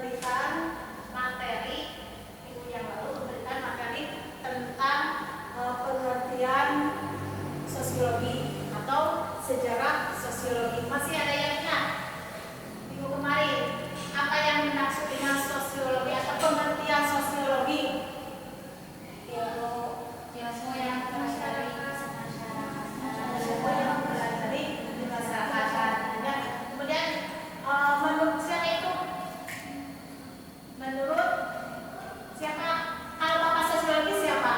memberikan materi minggu yang lalu memberikan materi tentang pengertian sosiologi atau sejarah sosiologi. Masih ada yang ingat minggu kemarin apa yang dimaksud dengan sosiologi atau pengertian sosiologi? Ilmu yang mempelajari di masyarakat. Kemudian menurut siapa itu? Menurut siapa? Kalau Bapak sosiologi siapa?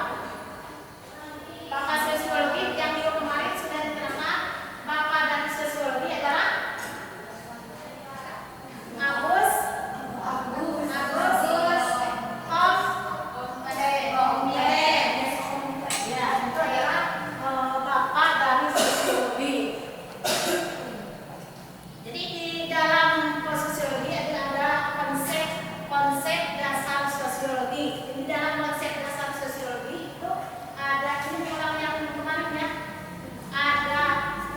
Bapak sosiologi yang minggu kemarin sudah diterangkan. Bapak dari sosiologi adalah Agus ya, itu adalah Bapak dari sosiologi. Jadi di dalam sosiologi ada konsep dasar sosiologi. Di dalam konsep dasar sosiologi itu ada ini orang yang kemarin ya. Ada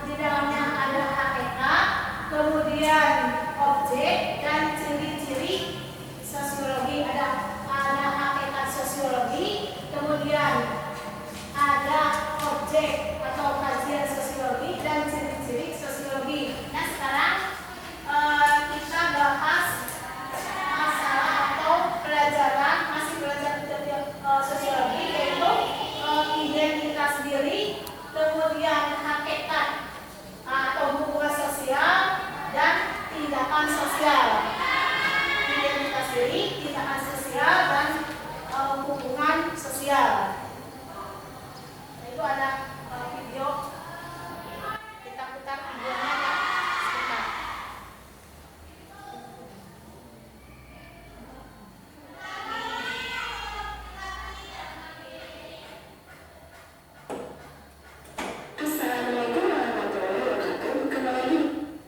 di dalamnya ada hakikat, kemudian objek dan ciri-ciri sosiologi. Ada hakikat sosiologi, kemudian ada objek atau kajian sosiologi dan ciri-ciri sosiologi. Nah sekarang kita bahas masalah atau pelajaran masih belajar sosiologi, yaitu identitas diri, kemudian hakikat atau hubungan sosial dan tindakan sosial. Identitas diri, tindakan sosial dan hubungan sosial. Itu ada video, kita putar videonya ya, sebentar. Assalamualaikum warahmatullahi wabarakatuh. Kembali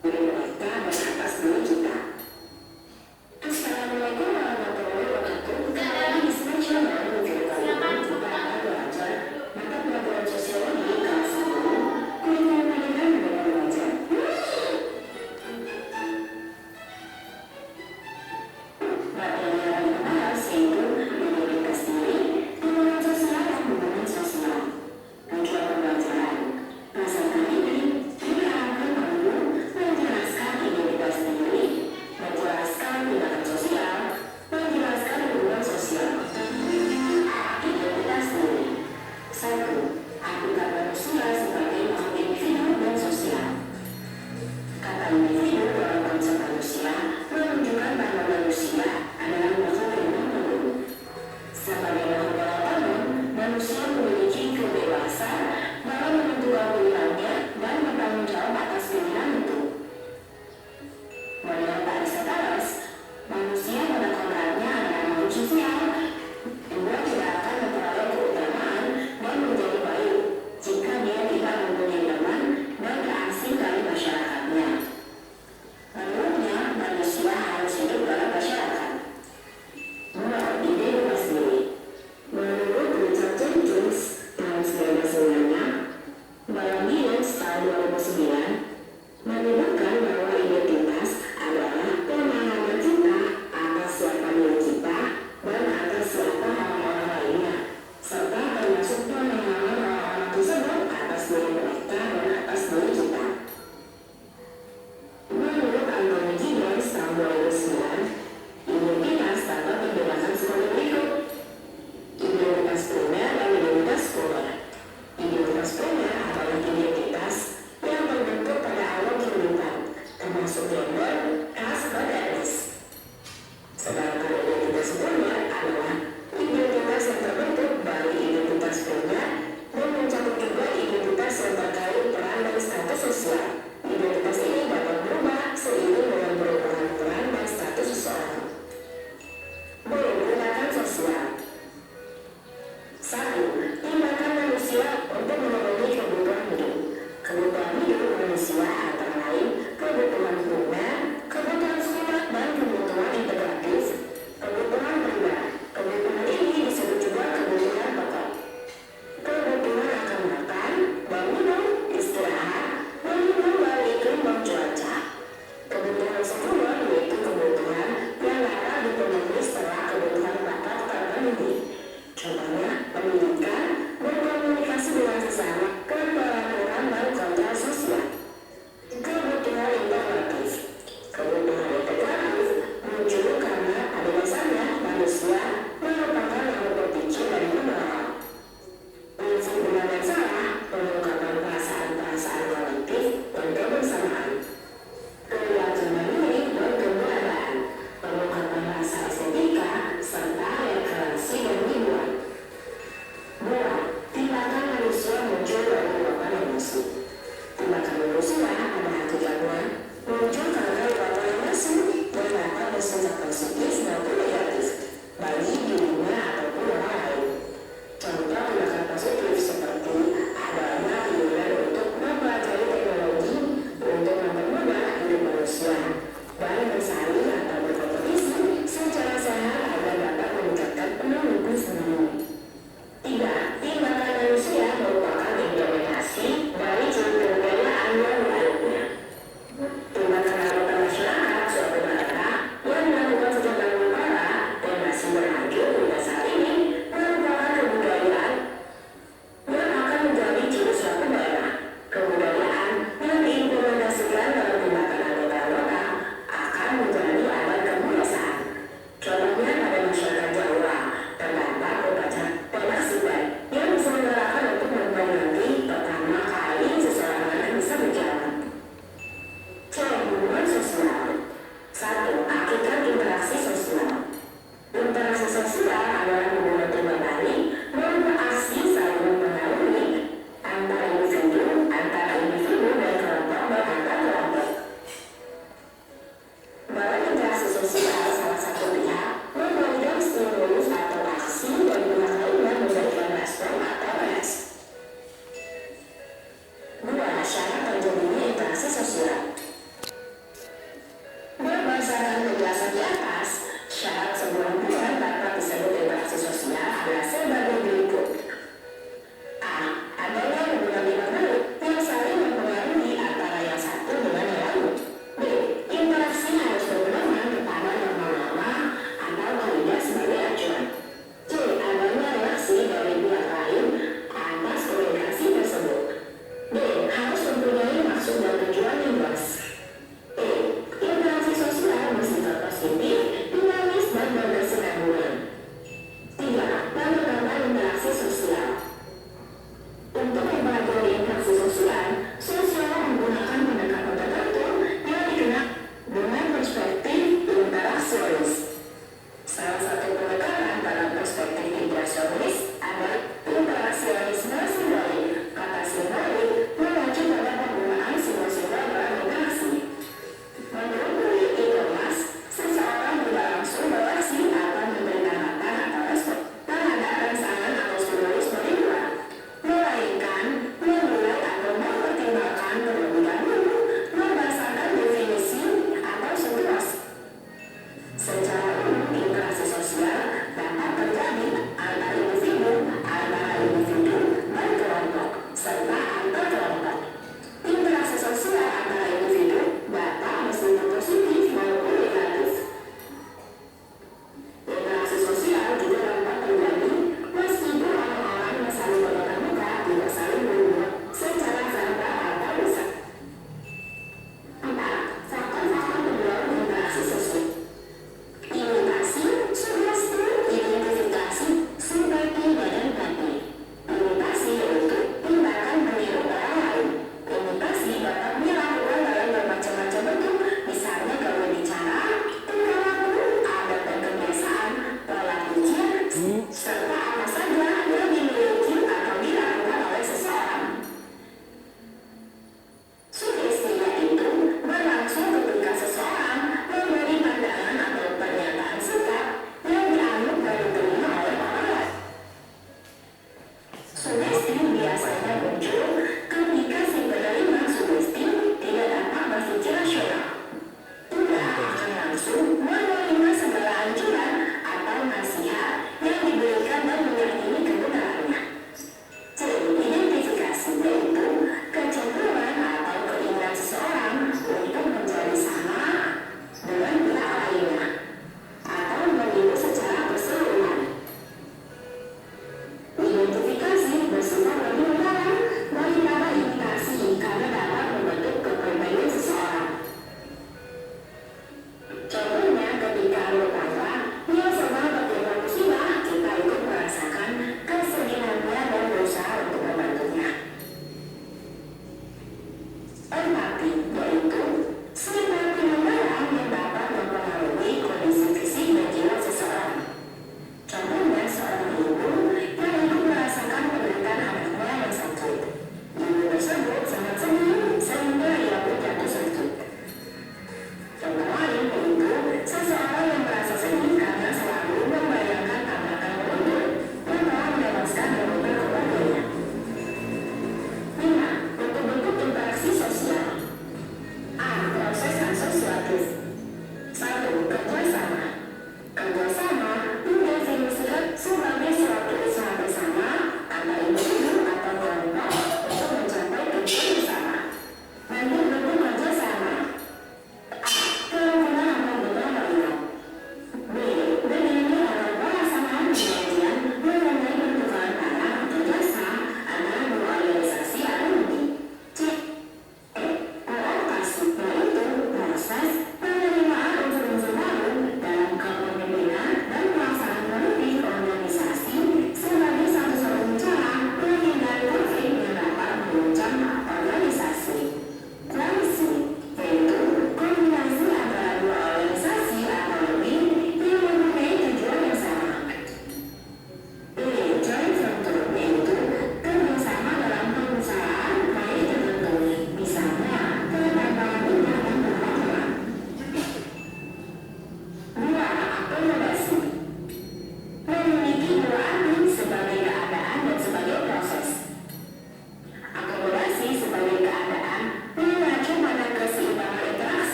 berita dan atas dulu kita. Assalamualaikum warahmatullahi wabarakatuh. Kembali di Stasiun Baru Jakarta.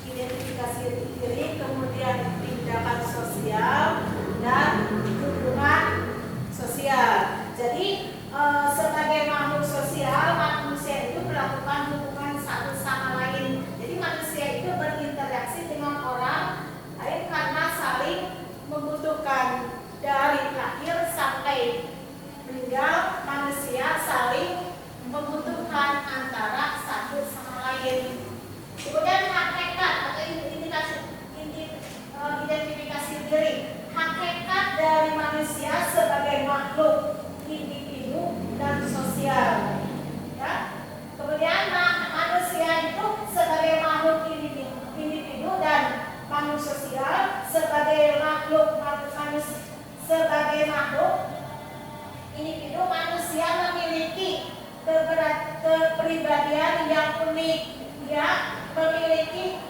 identifikasi diri, kemudian tindakan sosial dan hubungan sosial. Jadi sebagai makhluk sosial, manusia itu melakukan hubungan satu sama lain. Jadi manusia itu berinteraksi dengan orang lain karena saling membutuhkan. Dari lahir sampai meninggal, manusia saling membutuhkan antara satu sama lain. Kemudian hakikat atau identifikasi diri, hakikat dari manusia sebagai makhluk individu dan sosial. Ya. Kemudian manusia itu sebagai makhluk individu dan makhluk sosial, sebagai makhluk individu, manusia memiliki kepribadian yang unik, ya, memiliki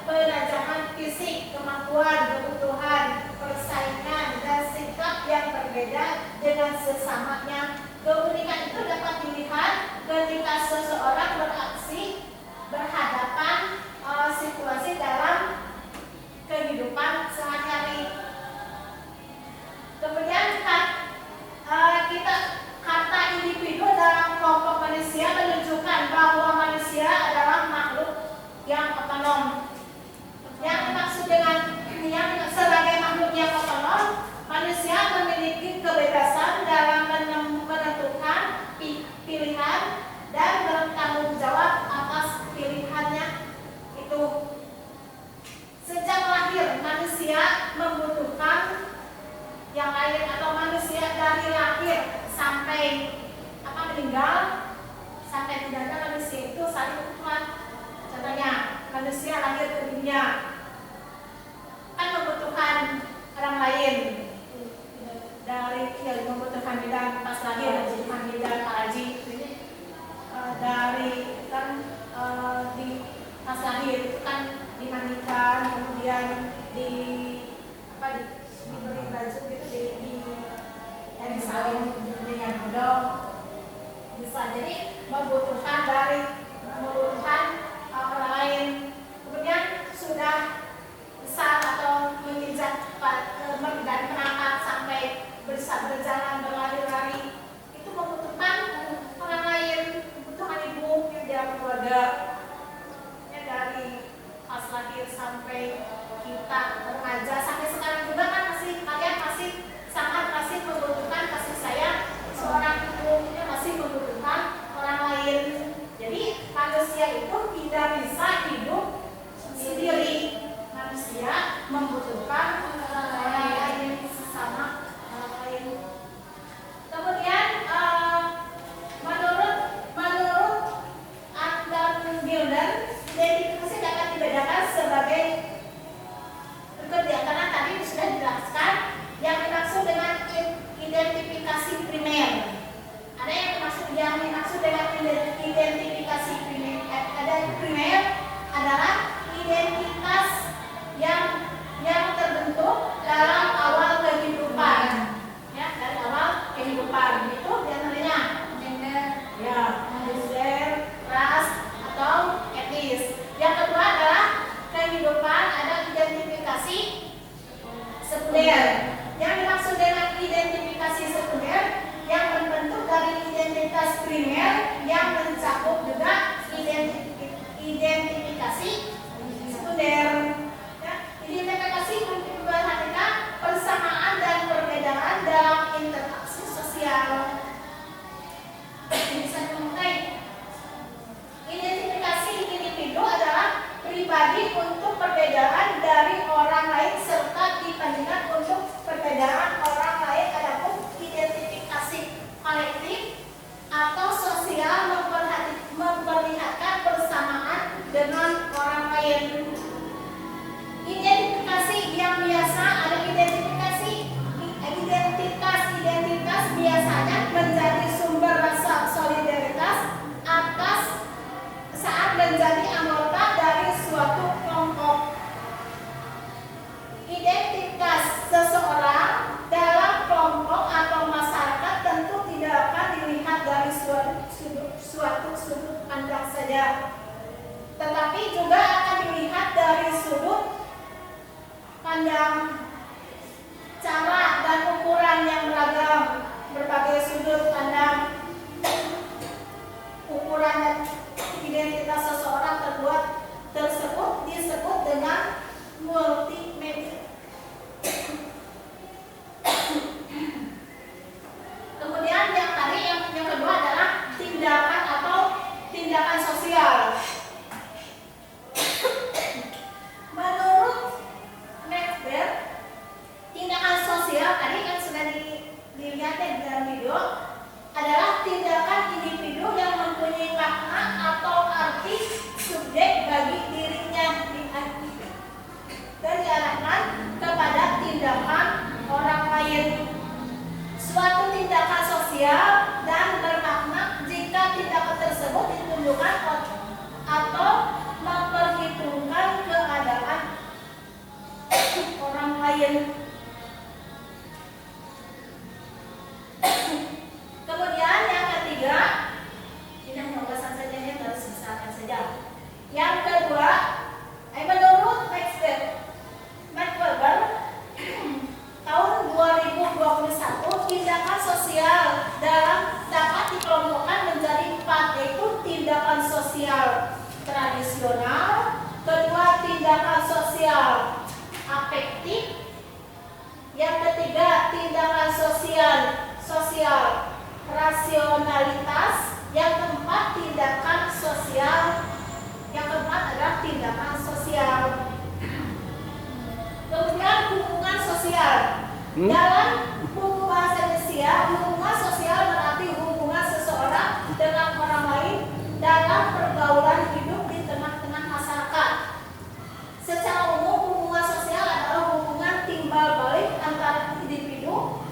penajaman fisik, kemampuan, kebutuhan, persaingan, dan sikap yang berbeda dengan sesamanya. Keunikan itu dapat dilihat ketika seseorang beraksi berhadapan situasi dalam kehidupan sehari-hari. Kemudian kata individu dalam kelompok manusia menunjukkan bahwa manusia adalah makhluk yang otonom. Yang dimaksud dengan sebagai makhluk yang otonom, manusia memiliki kebebasan dalam menentukan pilihan dan bertanggung jawab atas pilihannya itu. Sejak lahir manusia membutuhkan yang lain, atau manusia dari lahir sampai meninggal, sampai meninggal manusia itu saling membutuhkan. Contohnya manusia lahir ke dunia kan membutuhkan orang lain, dari membutuhkan bidan pas lahir, membutuhkan bidan Pak Haji, dari kan di pas lahir itu kan dimandikan, kemudian diberi baju gitu, disalin dengan kodok, bisa. Jadi membutuhkan orang lain. Kemudian sudah besar atau menginjak dari menangkap sampai bisa berjalan, berlari-lari, itu membutuhkan orang lain, membutuhkan ibu yang dia keluarga. Ya, dari pas lahir sampai kita remaja sampai sekarang juga kan kalian masih membutuhkan kasih sayang seorang ibu, yang masih membutuhkan orang lain. Jadi manusia itu tidak bisa hidup sendiri. Manusia membutuhkan orang lain, sesama orang lain. Kemudian menurut Adam Gilder, identifikasi dapat dibedakan sebagai karena tadi sudah dijelaskan yang dimaksud dengan identifikasi primer. Ada yang dimaksud dengan identifikasi primer. Ada primer adalah identitas yang terbentuk dalam awal kehidupan. Ya, dari awal kehidupan itu diantaranya gender, ras atau etnis. Yang kedua adalah kehidupan, ada identifikasi sekunder. Yang dimaksud dengan identifikasi sekunder yang berbentuk dari identitas primer yang mencakup juga identifikasi sekunder. Ya, identifikasi memperhatikan persamaan dan perbedaan dalam interaksi sosial. Bisa dimulai. Identifikasi individu adalah pribadi untuk perbedaan dari orang lain serta dibandingkan untuk perbedaan orang lain. Adapun identifikasi kolektif atau sosial memperlihatkan persamaan dengan orang lain. Identifikasi yang biasa ada identitas biasanya menjadi sumber rasa solidaritas saat menjadi anggota dari suatu kelompok. Identitas seseorang dalam kelompok atau masyarakat tentu tidak akan dilihat dari suatu sudut pandang saja. tetapi juga akan dilihat dari sudut pandang, cara dan ukuran yang beragam. Berbagai sudut pandang, ukuran dan identitas seseorang tersebut disebut dengan multimedia. Kemudian yang tadi yang kedua adalah tindakan atau tindakan sosial. Menurut Maxwell, tindakan sosial tadi yang sudah dilihat di dalam video adalah tindakan individu yang mempunyai makna atau arti subjek bagi dirinya dan diarahkan kepada tindakan orang lain. Suatu tindakan sosial dan bermakna jika tindakan tersebut ditunjukkan atau memperhitungkan keadaan orang lain. Kemudian yang ketiga, ini hanya ulasan saja ya, harus misalkan saja. Yang kedua, menurut Max Weber tahun 2021, tindakan sosial dapat dikelompokkan menjadi 4, yaitu tindakan sosial tradisional, kedua tindakan sosial afektif, yang ketiga tindakan sosial rasionalitas, yang keempat tindakan sosial, yang keempat adalah tindakan sosial. Kemudian hubungan sosial. Dalam buku bahasa Indonesia, hubungan sosial berarti hubungan seseorang dengan orang lain dalam pergaulan hidup di tengah-tengah masyarakat. Secara umum, hubungan sosial adalah hubungan timbal balik antara individu,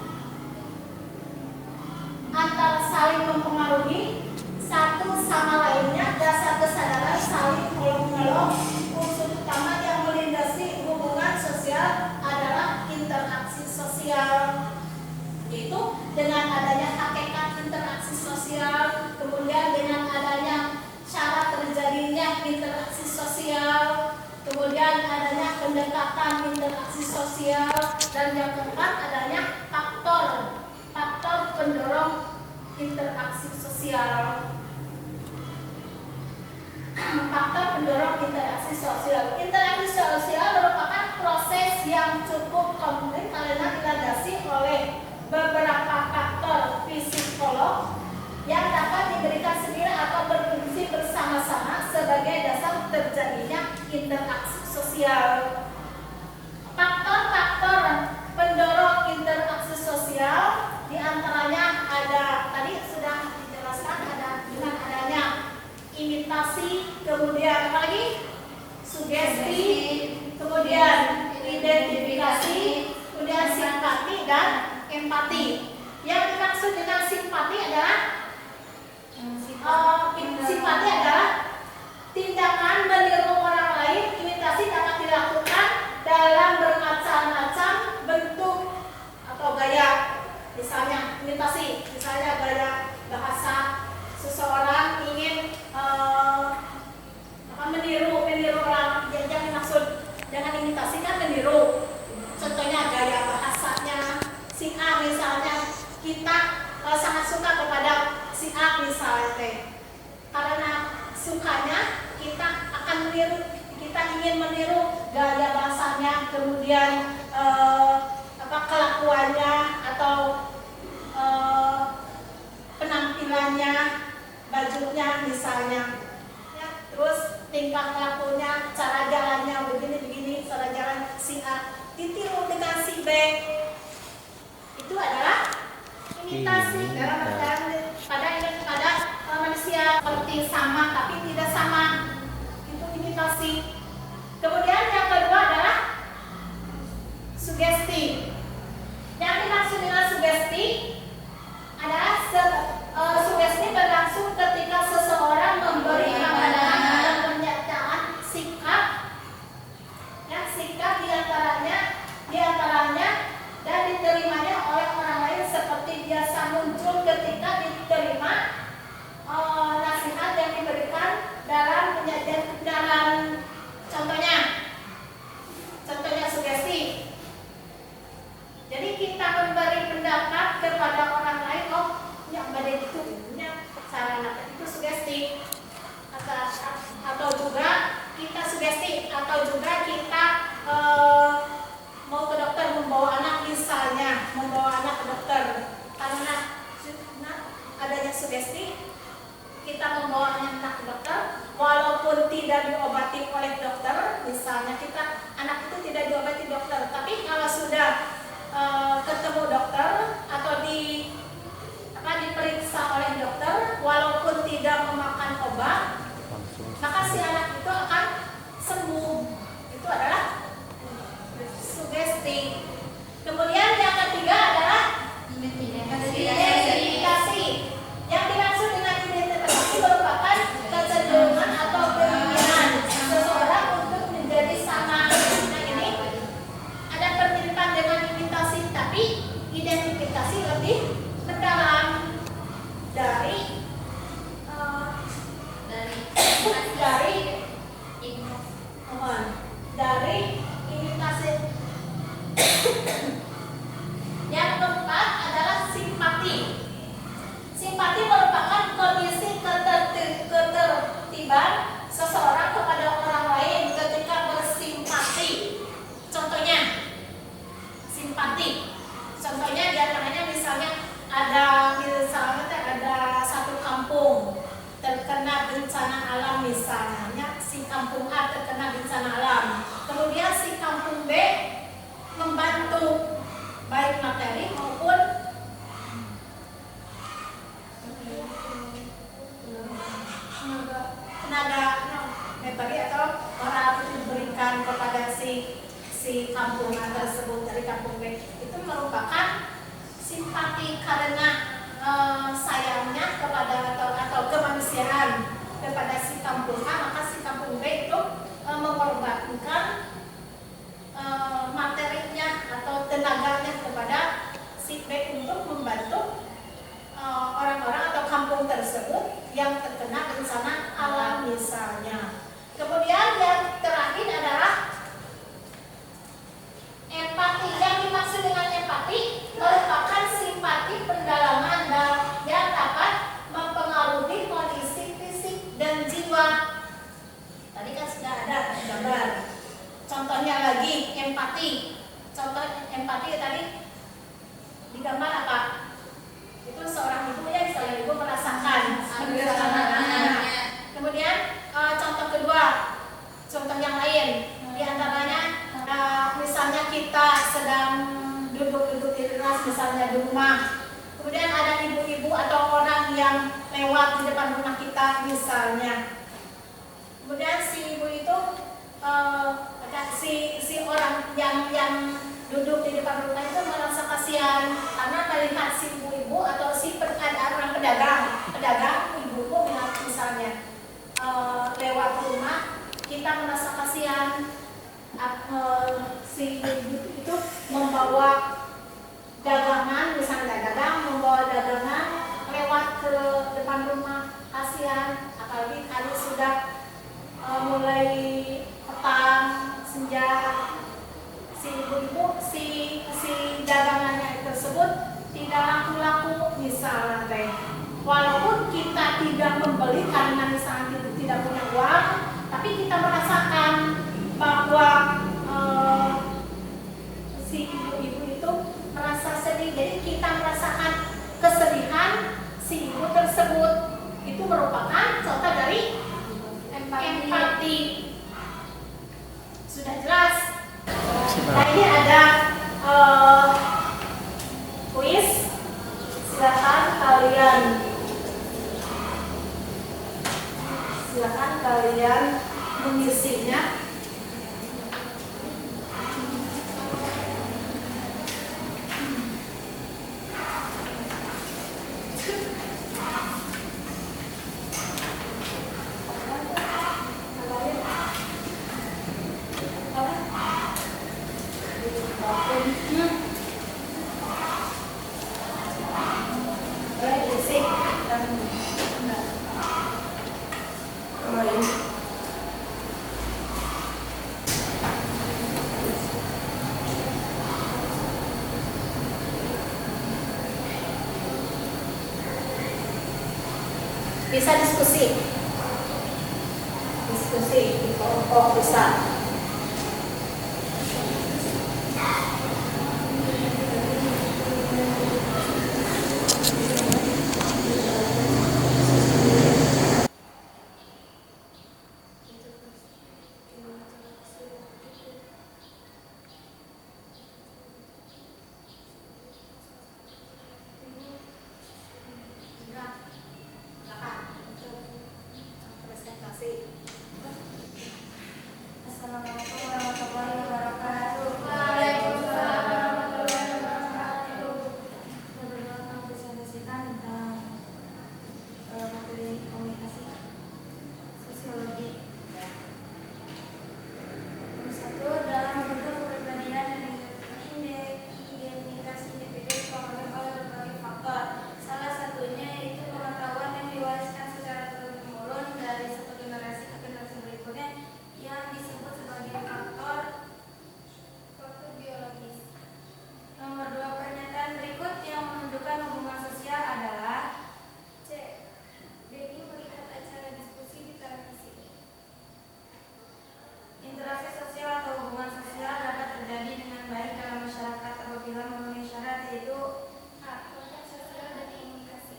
antara saling mempengaruhi satu sama lainnya, dasar kesadaran saling tolong-menolong. Unsur utama yang melindasi hubungan sosial adalah interaksi sosial, yaitu dengan adanya hakikat interaksi sosial, kemudian dengan adanya cara terjadinya interaksi sosial, kemudian adanya pendekatan interaksi sosial, dan yang keempat adanya faktor pendorong interaksi sosial. Faktor pendorong interaksi sosial. Interaksi sosial merupakan proses yang cukup kompleks karena dilandasi oleh beberapa faktor psikolog yang dapat diberikan sendiri atau berfungsi bersama-sama sebagai dasar terjadinya interaksi sosial. Faktor-faktor pendorong interaksi sosial diantaranya ada, tadi sudah dijelaskan, ada dengan adanya imitasi, kemudian apa lagi? Sugesti, kemudian identifikasi, kemudian simpati dan empati. Yang dimaksud dengan simpati adalah tindakan meniru orang lain. Imitasi dapat dilakukan dalam bermacam-macam bentuk atau gaya. Misalnya imitasi, misalnya gaya bahasa seseorang ingin meniru orang. Yang dimaksud dengan imitasi kan meniru. Contohnya gaya bahasanya si A misalnya, kita sangat suka kepada si A misalnya. Karena sukanya kita akan meniru, kita ingin meniru gaya bahasanya, kemudian kelakuannya atau penampilannya, bajunya misalnya, ya, terus tingkah lakunya, cara jalannya begini, cara jalan si A ditiru dengan si B. Itu adalah imitasi dalam pada manusia seperti sama tapi tidak sama. Itu imitasi. Kemudian yang kedua adalah sugesti. Yang dimaksud dengan sugesti adalah sugesti berlangsung ketika seseorang memberi gambaran dan pernyataan sikap, ya, sikap diantaranya dan diterimanya oleh orang lain seperti biasa muncul ketika diterima nasihat yang diberikan dalam sugesti atau juga kita sugesti atau juga kita mau ke dokter membawa anak, misalnya membawa anak ke dokter karena adanya sugesti kita membawa anak ke dokter walaupun tidak diobati oleh dokter, misalnya anak itu tidak diobati dokter, tapi kalau sudah ketemu dokter atau diperiksa oleh dokter walaupun tidak memakan obat, maka si anak itu akan sembuh. Itu adalah sugesti. Kemudian yang ketiga adalah identifikasi. Yang dimaksud dengan identifikasi merupakan kecenderungan atau keinginan seseorang untuk menjadi sama. Nah ini ada permiripan dengan imitasi, tapi identifikasi lebih mendalam dari imitasi. Yang keempat adalah simpati. Simpati merupakan kondisi ketertiban seseorang kepada orang lain ketika bersimpati. Contohnya, simpati. Contohnya diantaranya misalnya ada satu kampung terkena bencana alam, misalnya si kampung A terkena bencana alam, kemudian si kampung B membantu baik materi maupun tenaga metode atau moral diberikan kepada si kampung A tersebut dari kampung B. Itu merupakan simpati karena sayangnya kepada atau kemanusiaan kepada si kampung A, maka si kampung B itu mengorbankan materinya atau tenaganya kepada si B untuk membantu orang-orang atau kampung tersebut yang terkena bencana alam misalnya. Kemudian yang terakhir adalah empati. Yang dimaksud dengan empati merupakan simpati pendalaman yang dapat mempengaruhi kondisi fisik dan jiwa. Tadi kan sudah ada gambar. Contohnya lagi empati. Contoh empati tadi di gambar apa? Itu seorang ibu merasakan anaknya. Kemudian contoh kedua, contoh yang lain, di antaranya misalnya kita sedang duduk di teras misalnya di rumah, kemudian ada ibu-ibu atau orang yang lewat di depan rumah kita misalnya, kemudian si ibu itu si orang yang duduk di depan rumah itu merasa kasihan karena melihat si ibu-ibu atau si orang pedagang ibu-ibu misalnya lewat rumah, kita merasa kasihan. Si ibu itu membawa dagangan, misalnya membawa dagangan lewat ke depan rumah, kasihan. Apalagi kalau sudah mulai petang, senja, si ibu-ibu si dagangannya tersebut tidak laku-laku misalnya teh. Walaupun kita tidak membeli karena misalnya kita tidak punya uang, tapi kita merasakan bahwa si ibu-ibu itu merasa sedih. Jadi kita merasakan kesedihan si ibu tersebut. Itu merupakan contoh dari empati. Sudah jelas? Nah ini ada kuis. Silakan kalian mengisinya. Bisa diskusi Diskusi di kelompok besar. Assalamualaikum warahmatullahi wabarakatuh. Waalaikumsalam warahmatullahi wabarakatuh. Saya akan presentasikan tentang materi komunikasi sosiologi. Nomor 1, dalam membentuk kepribadian dan identitas individu dipengaruhi oleh berbagai faktor. Salah satunya yaitu pengetahuan yang diwariskan secara turun-temurun dari satu generasi ke generasi berikutnya, yang disebut sebagai faktor biologis. Nomor 2, pernyataan berikut yang menunjukkan hubungan sosial adalah: C. Denny melihat acara diskusi di televisi. Interaksi sosial atau hubungan sosial dapat terjadi dengan baik dalam masyarakat apabila memenuhi syarat, yaitu A. Konteks sosial dan komunikasi.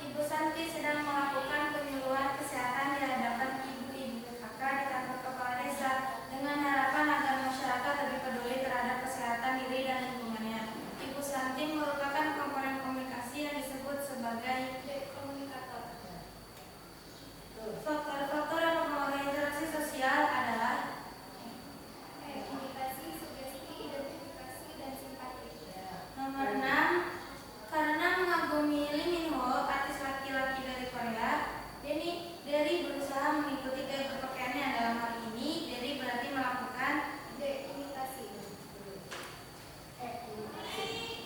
Ibu Santi sedang melakukan penyuluhan kesehatan di hadapan ibu-ibu PKK di kantor kepala desa dengan harapan agar masyarakat lebih peduli terhadap kesehatan diri dan lingkungannya. Ibu Santi merupakan komponen komunikasi yang disebut sebagai komunikator. Faktor-faktor yang mempengaruhi interaksi sosial adalah indikasi, sugesti, identifikasi, dan simpati. Nomor 6, karena mengagumi Lee Min Ho, artis laki-laki dari Korea, Dery berusaha mengikuti gaya berpakaiannya. Dalam hal ini, Dery berarti melakukan imitasi.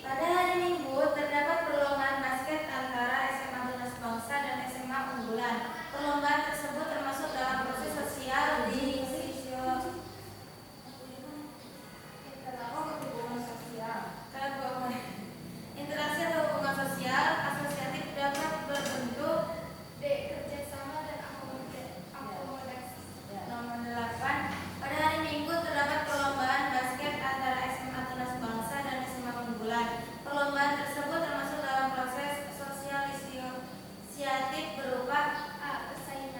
Pada hari Minggu terdapat perlombaan basket antara SMA Tunas Bangsa dan SMA Unggulan. Perlombaan tersebut termasuk dalam proses sosial di interaksi atau hubungan sosial asosiatif dapat berbentuk D. Kerjasama dan akomodasi. Nomor 8, pada hari Minggu terdapat perlombaan basket antara SMA Tunas Bangsa dan SMA Unggulan. Perlombaan tersebut termasuk dalam proses sosialisasi berupa A. Persaingan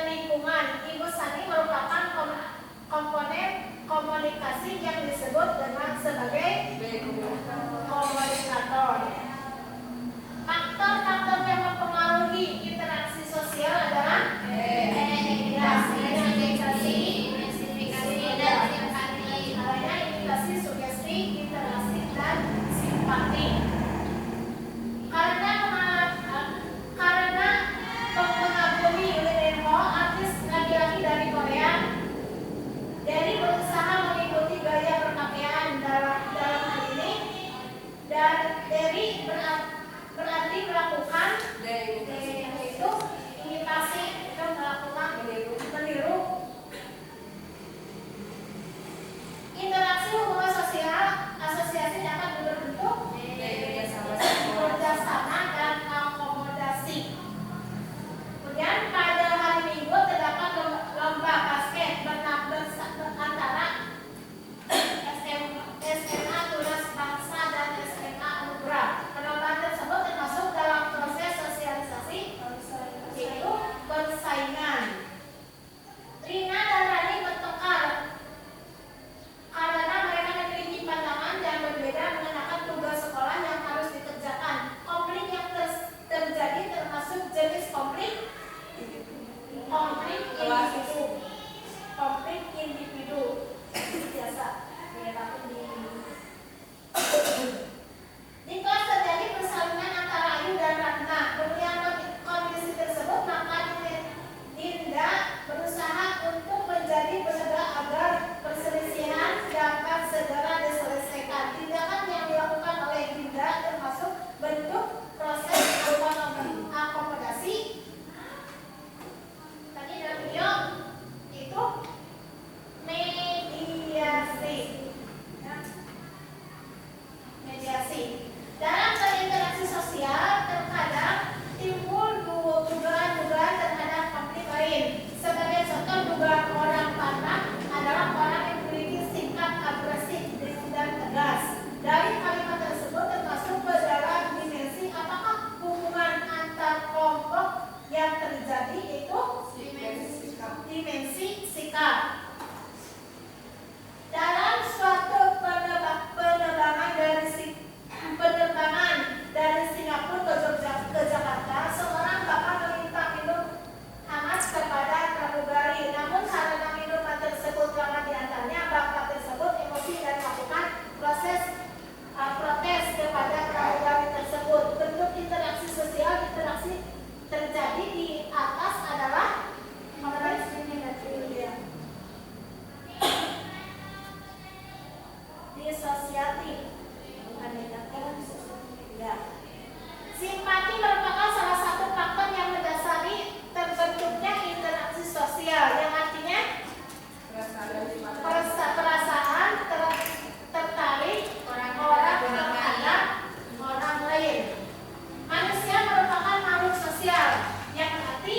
dan lingkungan. Ibu Sani merupakan komponen komunikasi yang disebut dengan sebagai komunikator. Faktor-faktor yang mempengaruhi interaksi sosial adalah imitasi, sugesti, interaksi, dan simpati. Karena mengagumi Lee Min Ho, artis laki-laki dari Korea, Derry berusaha mengikuti gaya berpakaian dalam hal ini, dan Derry berarti melakukan itu imitasi, itu melakukan meniru. Interaksi hubungan sosial asosiasi dapat berbentuk kerjasama dan akomodasi. Kemudian pada hari Minggu terdapat lomba basket antara SMA Tunas Bangsa dan SMA Anugerah. Perlombaan tersebut termasuk dalam proses sosialisasi, yaitu persaingan. Rina dan Rani bertengkar karena mereka memiliki pandangan yang berbeda mengenakan tugas sekolah yang harus dikerjakan. Konflik yang terjadi termasuk jenis konflik individu biasa. Di kelas terjadi persaingan antara Ayu dan Ratna. Kemudian kondisi tersebut, maka Dinda berusaha untuk menjadi penegak agar perselisihan dapat segera diselesaikan. Tindakan yang dilakukan oleh Dinda termasuk bentuk proses akomodasi. Tadi dalam video itu mediasi. Dalam berinteraksi sosial terkadang timbul dugaan-dugaan terhadap konflik lain. Sebagai contoh, dugaan orang panah adalah orang yang memiliki sikap agresif dan tegas. Dari kalimat tersebut termasuk ke dalam dimensi apakah hubungan antar kelompok yang terjadi itu dimensi sikap. Dalam suatu penerbangan dari Singapura ke Jakarta, seorang bapak meminta minum hangat kepada pramugari. Namun karena minuman tersebut ramah diantaranya, bapak tersebut emosi dan melakukan protes kepada pramugari tersebut. Bentuk interaksi sosial terjadi di atas adalah disosiatif, bukan negatif. Ya. Simpati merupakan salah satu faktor yang mendasari terbentuknya interaksi sosial, yang artinya perasaan tertarik orang terhadap orang lain. Manusia merupakan makhluk sosial, yang berarti